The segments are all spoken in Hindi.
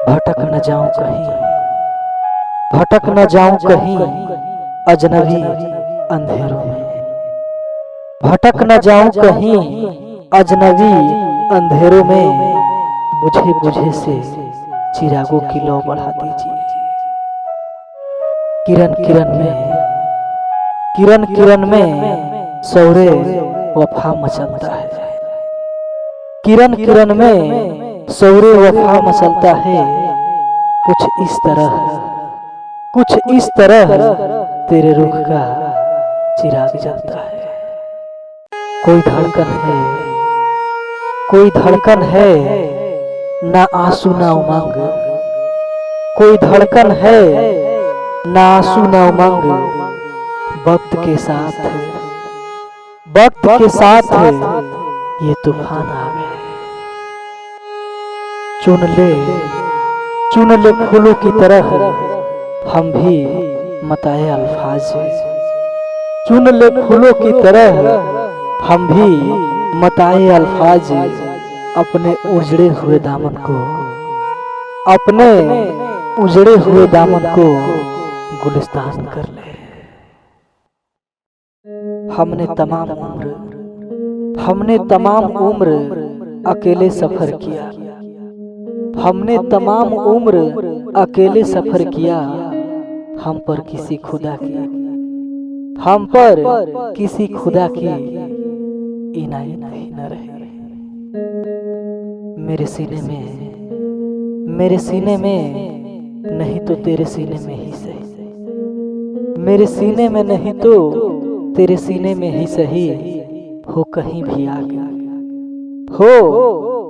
भटक न जाऊं कहीं, भटक न जाऊं कहीं अजनबी अंधेरों में। भटक न जाऊं कहीं अजनबी अंधेरों में। बुझे बुझे से चिरागों की लौ बढ़ा दीजिए। किरण किरण में, किरण किरण में सौरे वफा मचलता है। किरण किरण में सौरे वफा मचलता है। कुछ इस तरह, कुछ इस तरह तेरे रुख का चिराग जलता है। कोई धड़कन है, कोई धड़कन है, ना आंसू ना उमंग। कोई धड़कन है, ना आंसू ना उमंग। वक्त के साथ, वक्त के साथ ये तूफान आ गए। चुन ले, चुन ले फूलों की तरह हम भी मताए अल्फाज। चुन ले फूलों की तरह हम भी मताए अल्फाज। अपने उजड़े हुए दामन को, अपने उजड़े हुए दामन को गुलिस्तान कर ले। हमने तमाम उम्र, हमने तमाम उम्र अकेले सफर किया। हमने तमाम उम्र अकेले सफर किया। हम पर किसी खुदा की, हम पर किसी खुदा की इनायत ही न रही। मेरे सीने में, मेरे सीने में नहीं तो तेरे सीने में ही सही। मेरे सीने में नहीं तो तेरे सीने में ही सही। हो कहीं भी आग, हो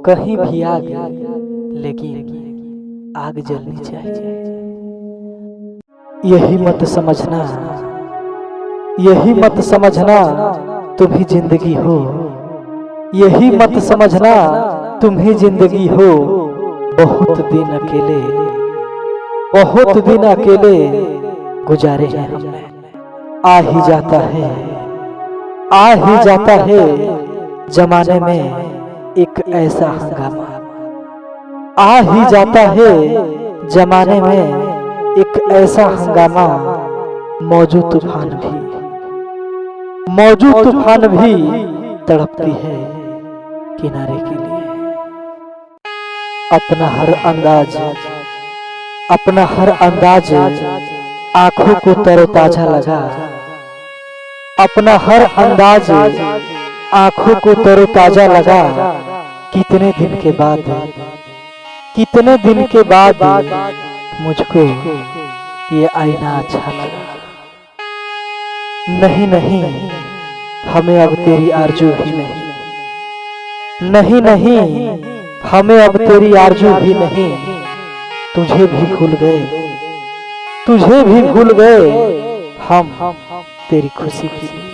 कहीं भी आग, लेकिन आग जलनी चाहिए। यही मत समझना, यही मत समझना तुम ही जिंदगी हो। यही मत समझना तुम ही जिंदगी हो। बहुत दिन अकेले, बहुत दिन अकेले गुजारे हैं हमने। आ ही जाता है, आ ही जाता है जमाने में एक ऐसा हंगामा। आ ही जाता है जमाने में एक ऐसा हंगामा। मौजूद तूफान भी, मौजूद तूफान भी तड़पती है किनारे के लिए। अपना हर अंदाज, अपना हर अंदाज आंखों को तरोताजा लगा। अपना हर अंदाज आंखों को तरोताजा लगा। कितने दिन के बाद, कितने दिन के बाद मुझको ये आईना अच्छा लगा। नहीं नहीं, हमें अब तेरी आरज़ू भी नहीं। नहीं नहीं, हमें अब तेरी आरज़ू भी नहीं। तुझे भी भूल गए, तुझे भी भूल गए हम तेरी खुशी के लिए।